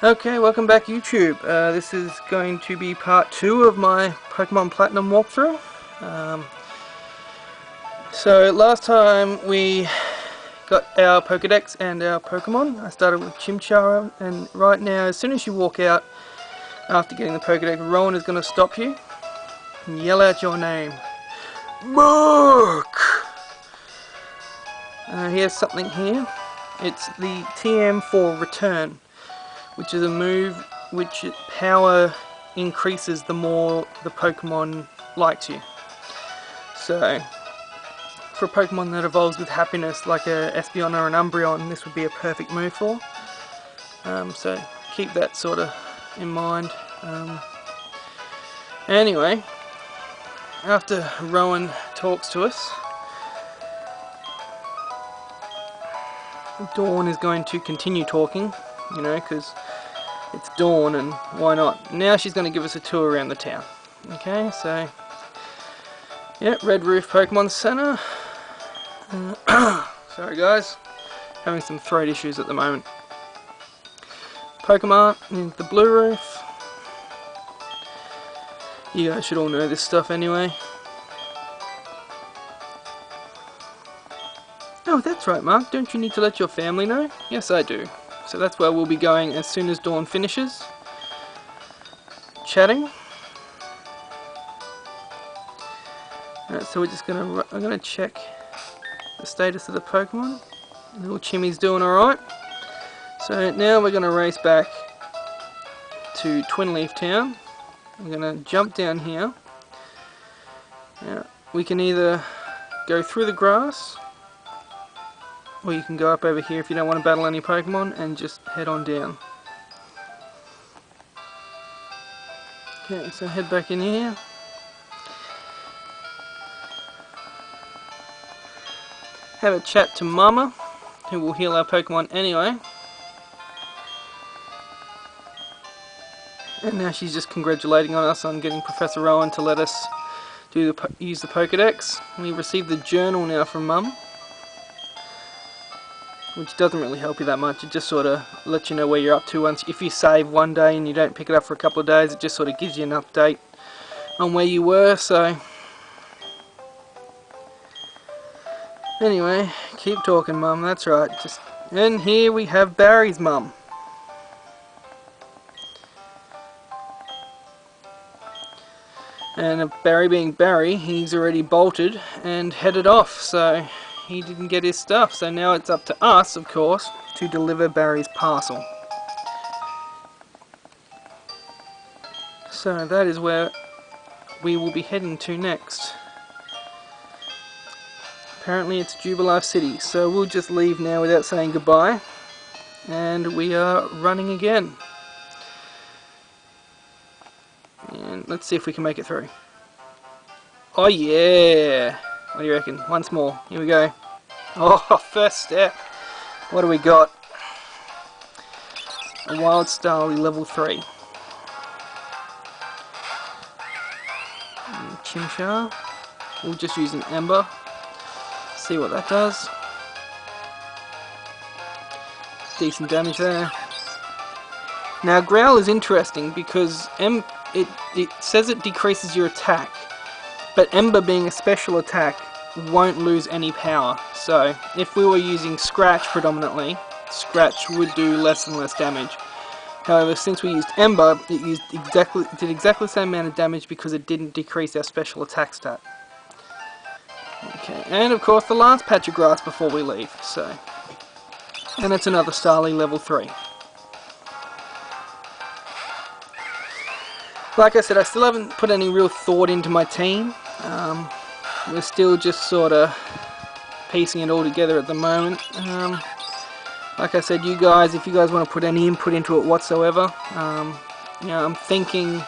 Okay, welcome back YouTube. This is going to be part 2 of my Pokemon Platinum walkthrough. So last time we got our Pokedex and our Pokemon. I started with Chimchar, and right now as soon as you walk out after getting the Pokedex, Rowan is going to stop you and yell out your name. Book! Here's something here. It's the TM for Return, which is a move which power increases the more the Pokemon likes you. So, for a Pokemon that evolves with happiness, like a Espeon or an Umbreon, this would be a perfect move for. So, keep that sort of in mind. Anyway, after Rowan talks to us, Dawn is going to continue talking, you know, because it's Dawn and why not. Now she's going to give us a tour around the town. Okay, so yeah, Red Roof Pokemon Center. Sorry guys, having some throat issues at the moment. Pokemon in the Blue Roof. You guys should all know this stuff anyway. Oh, that's right, Mark. Don't you need to let your family know? Yes, I do. So that's where we'll be going as soon as Dawn finishes chatting. Alright, so we're just I'm gonna check the status of the Pokemon. Little Chimmy's doing alright. So now we're gonna race back to Twin Leaf Town. We're gonna jump down here. Now, we can either go through the grass, or you can go up over here if you don't want to battle any Pokemon and just head on down. Okay, so head back in here. Have a chat to Mama, who will heal our Pokemon anyway. And now she's just congratulating on us on getting Professor Rowan to let us use the Pokedex. We received the journal now from Mum, which doesn't really help you that much. It just sort of lets you know where you're up to. If you save one day and you don't pick it up for a couple of days, it just sort of gives you an update on where you were. So anyway, keep talking, Mum. That's right. And here we have Barry's mum. And Barry being Barry, he's already bolted and headed off. So he didn't get his stuff, so now it's up to us, of course, to deliver Barry's parcel. So that is where we will be heading to next. Apparently it's Jubilife City, so we'll just leave now without saying goodbye, and we are running again. And let's see if we can make it through. Oh yeah! What do you reckon? Once more. Here we go. Oh, first step. What do we got? A Wild Starly level 3. And Chimchar. We'll just use an Ember. See what that does. Decent damage there. Now Growl is interesting because it says it decreases your attack, but Ember being a special attack won't lose any power. So if we were using Scratch predominantly, Scratch would do less and less damage. However, since we used Ember, it did exactly the same amount of damage because it didn't decrease our special attack stat. Okay, and of course the last patch of grass before we leave. So, and it's another Starly level 3. Like I said, I still haven't put any real thought into my team. We're still just sort of piecing it all together at the moment. Like I said, you guys, if you guys want to put any input into it whatsoever, you know, I'm thinking,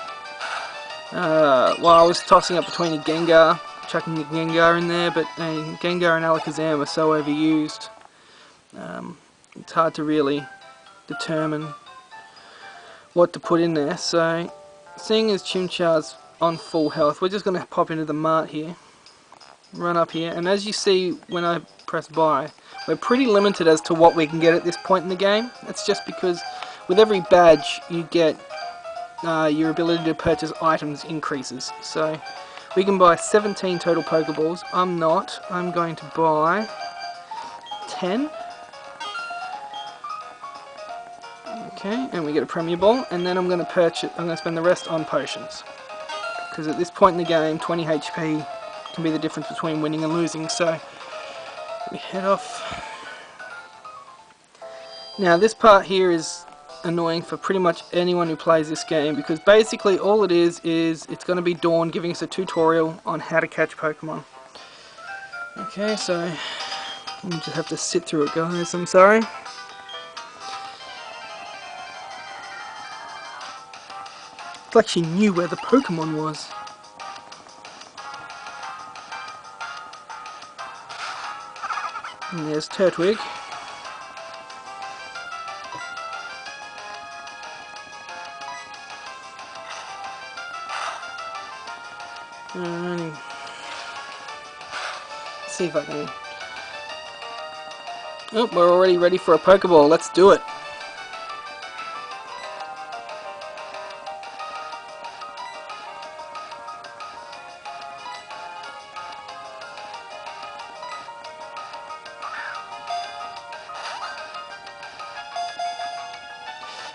well, I was tossing up between a Gengar, chucking a Gengar in there, but Gengar and Alakazam are so overused. It's hard to really determine what to put in there. So, seeing as Chimchar's on full health, we're just going to pop into the mart here, run up here, and as you see when I press buy, we're pretty limited as to what we can get at this point in the game. It's just because with every badge you get, your ability to purchase items increases. So we can buy 17 total Pokeballs. I'm going to buy 10. Okay, and we get a Premier Ball, and then I'm going to spend the rest on potions. Because at this point in the game, 20 HP can be the difference between winning and losing, so we head off. Now this part here is annoying for pretty much anyone who plays this game, because basically all it is it's going to be Dawn giving us a tutorial on how to catch Pokemon. Okay, so we just have to sit through it, guys, I'm sorry. It's like she knew where the Pokemon was. And there's Turtwig. Alrighty. Let's see if I can... Oh, we're already ready for a Pokeball. Let's do it.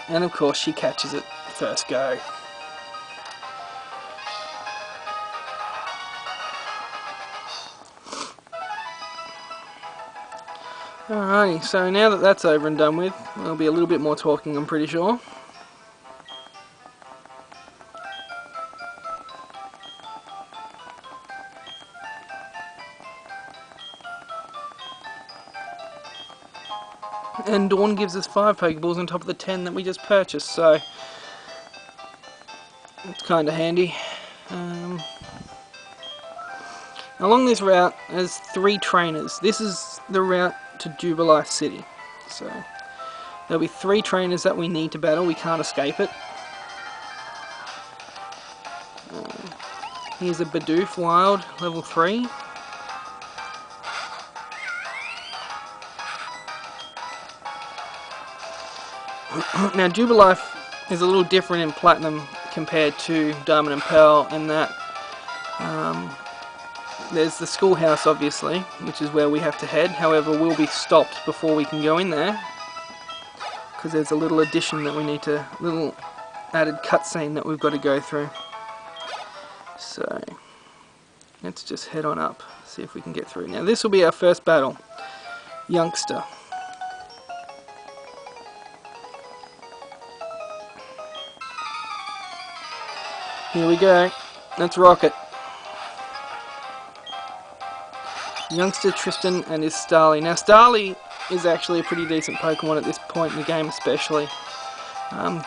And of course she catches it first go. Alrighty, so now that that's over and done with, there'll be a little bit more talking, I'm pretty sure. And Dawn gives us 5 Pokeballs on top of the 10 that we just purchased, so it's kind of handy. Along this route, there's 3 trainers. This is the route to Jubilife City, so there'll be 3 trainers that we need to battle. We can't escape it. Here's a Bidoof Wild, level 3. Now Jubilife is a little different in Platinum compared to Diamond and Pearl in that there's the schoolhouse obviously, which is where we have to head. However, we'll be stopped before we can go in there because there's a little addition that we need to, little added cutscene that we've got to go through. So let's just head on up, see if we can get through. Now this will be our first battle, Youngster. Here we go. Let's rock it. Youngster, Tristan, and his Starly. Now Starly is actually a pretty decent Pokemon at this point in the game, especially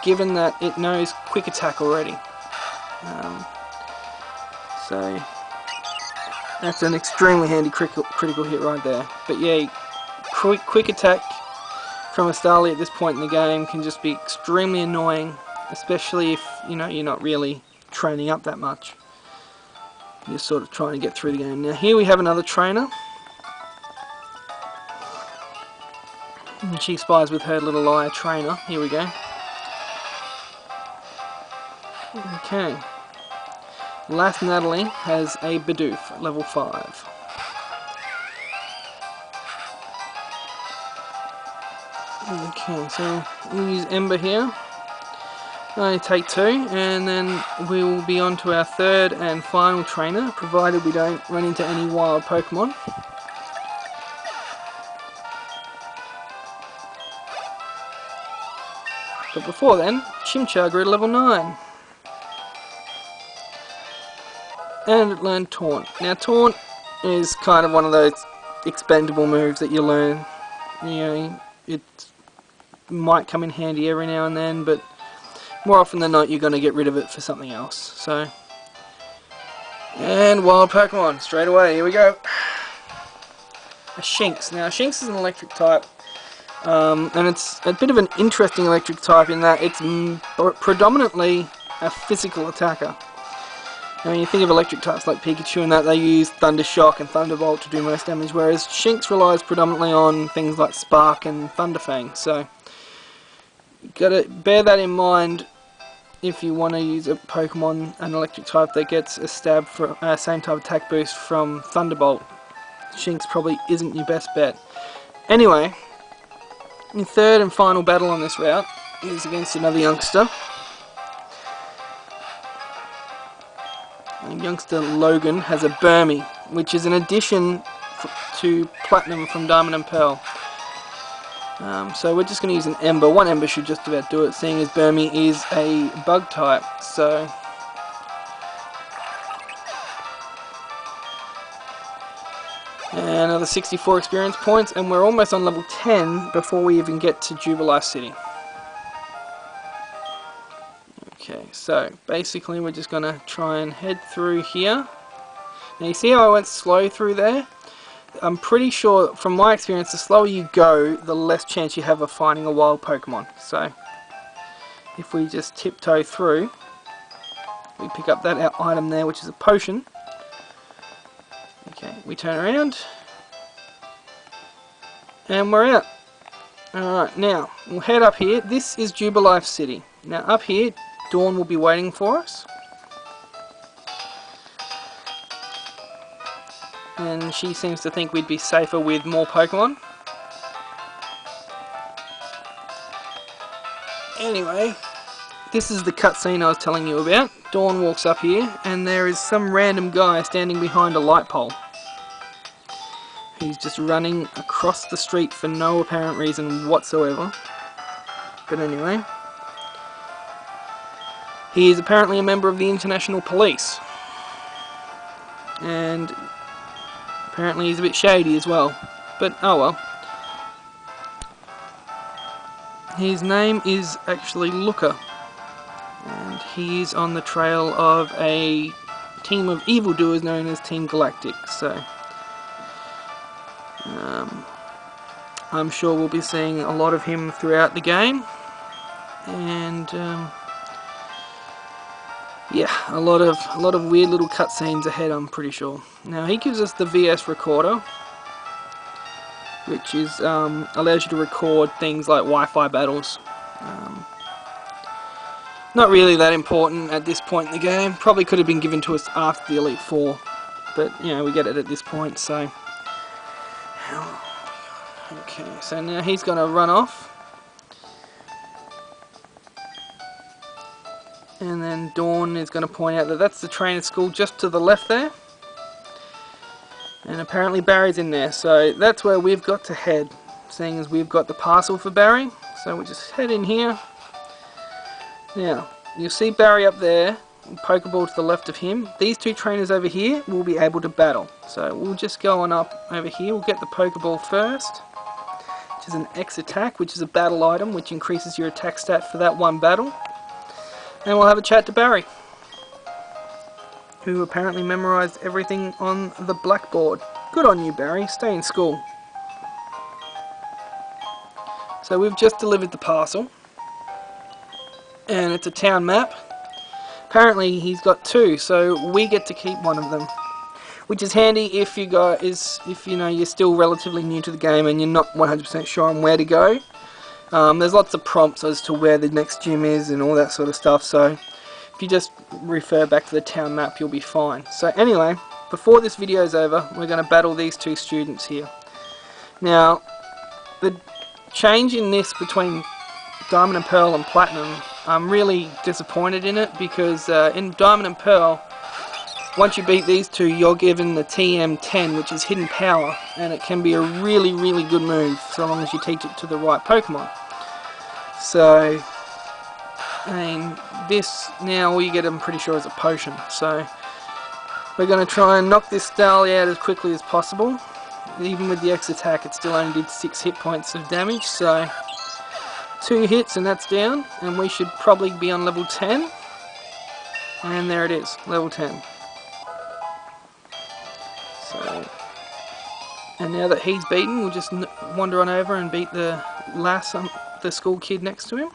given that it knows Quick Attack already. So that's an extremely handy critical hit right there. But yeah, Quick Attack from a Starly at this point in the game can just be extremely annoying, especially if you're not really training up that much. You're sort of trying to get through the game. Now here we have another trainer. And she spies with her little eye trainer. Here we go. Okay. Last Natalie has a Bidoof, level 5. Okay, so we'll use Ember here. Only take 2, and then we'll be on to our third and final trainer, provided we don't run into any wild Pokemon. But before then, Chimchar grew to level 9. And it learned Taunt. Now Taunt is kind of one of those expendable moves that you learn. It might come in handy every now and then, but more often than not, you're going to get rid of it for something else. So, and wild Pokemon straight away. Here we go. A Shinx. Now, Shinx is an electric type, and it's a bit of an interesting electric type in that it's predominantly a physical attacker. Now, when you think of electric types like Pikachu and that, they use Thunder Shock and Thunderbolt to do most damage, whereas Shinx relies predominantly on things like Spark and Thunderfang. So gotta bear that in mind if you want to use a Pokemon, an electric type that gets a stab for same type attack boost from Thunderbolt. Shinx probably isn't your best bet. Anyway, your third and final battle on this route is against another youngster. And youngster Logan has a Burmy, which is an addition to Platinum from Diamond and Pearl. So we're just going to use an Ember. One Ember should just about do it, seeing as Burmy is a bug type. So and another 64 experience points, and we're almost on level 10 before we even get to Jubilife City. Okay, so basically we're just going to try and head through here. Now you see how I went slow through there? I'm pretty sure, from my experience, the slower you go, the less chance you have of finding a wild Pokemon. So, if we just tiptoe through, we pick up that item there, which is a potion. Okay, we turn around, and we're out. Alright, now, we'll head up here. This is Jubilife City. Now, up here, Dawn will be waiting for us. And she seems to think we'd be safer with more Pokemon. Anyway, this is the cutscene I was telling you about. Dawn walks up here, and there is some random guy standing behind a light pole. He's just running across the street for no apparent reason whatsoever. But anyway, he is apparently a member of the International Police. And apparently he's a bit shady as well, but oh well. His name is actually Looker, and he is on the trail of a team of evildoers known as Team Galactic, so I'm sure we'll be seeing a lot of him throughout the game, and yeah, a lot of weird little cutscenes ahead, I'm pretty sure. Now he gives us the VS recorder, which is allows you to record things like Wi-Fi battles. Not really that important at this point in the game. Probably could have been given to us after the Elite Four, but you know, we get it at this point. So okay, so now he's going to run off. And then Dawn is going to point out that that's the trainer school just to the left there. And apparently Barry's in there, so that's where we've got to head, seeing as we've got the parcel for Barry. So we just head in here. Now, you'll see Barry up there, Pokeball to the left of him. These two trainers over here will be able to battle. So we'll just go on up over here, we'll get the Pokeball first, which is an X attack, which is a battle item, which increases your attack stat for that one battle. And we'll have a chat to Barry, who apparently memorized everything on the blackboard. Good on you, Barry. Stay in school. So we've just delivered the parcel, and it's a town map. Apparently he's got two, so we get to keep one of them, which is handy if you know you're still relatively new to the game and you're not 100% sure on where to go. There's lots of prompts as to where the next gym is and all that sort of stuff, so if you just refer back to the town map, you'll be fine. So anyway, before this video is over, we're going to battle these two students here. Now, the change in this between Diamond and Pearl and Platinum, I'm really disappointed in it, because in Diamond and Pearl, once you beat these two, you're given the TM10, which is Hidden Power, and it can be a really, really good move, so long as you teach it to the right Pokemon. So, I mean, this, now all you get, I'm pretty sure, is a potion. So, we're going to try and knock this Starly out as quickly as possible. Even with the X attack, it still only did 6 hit points of damage, so 2 hits and that's down, and we should probably be on level 10. And there it is, level 10. So, and now that he's beaten, we'll just wander on over and beat the the school kid next to him.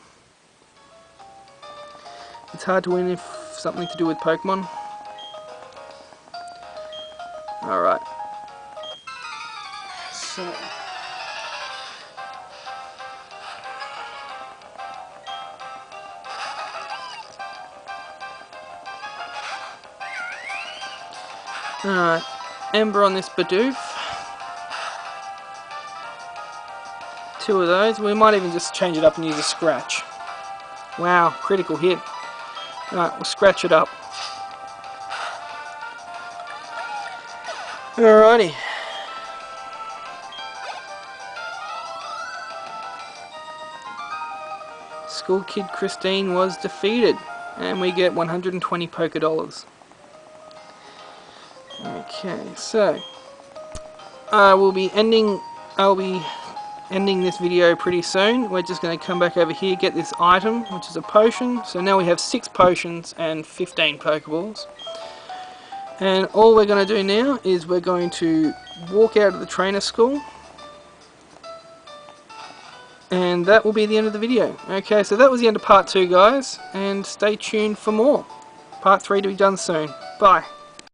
It's hard to win if something to do with Pokemon. Alright. So, Alright, Ember on this Bidoof. 2 of those. We might even just change it up and use a scratch. Wow, critical hit. Alright, we'll scratch it up. Alrighty. School Kid Christine was defeated, and we get 120 poker dollars. Okay, so I'll be ending this video pretty soon. We're just going to come back over here, get this item, which is a potion. So now we have 6 potions and 15 pokeballs. And all we're going to do now is we're going to walk out of the trainer school. And that will be the end of the video. Okay, so that was the end of part 2, guys. And stay tuned for more. Part 3 to be done soon. Bye.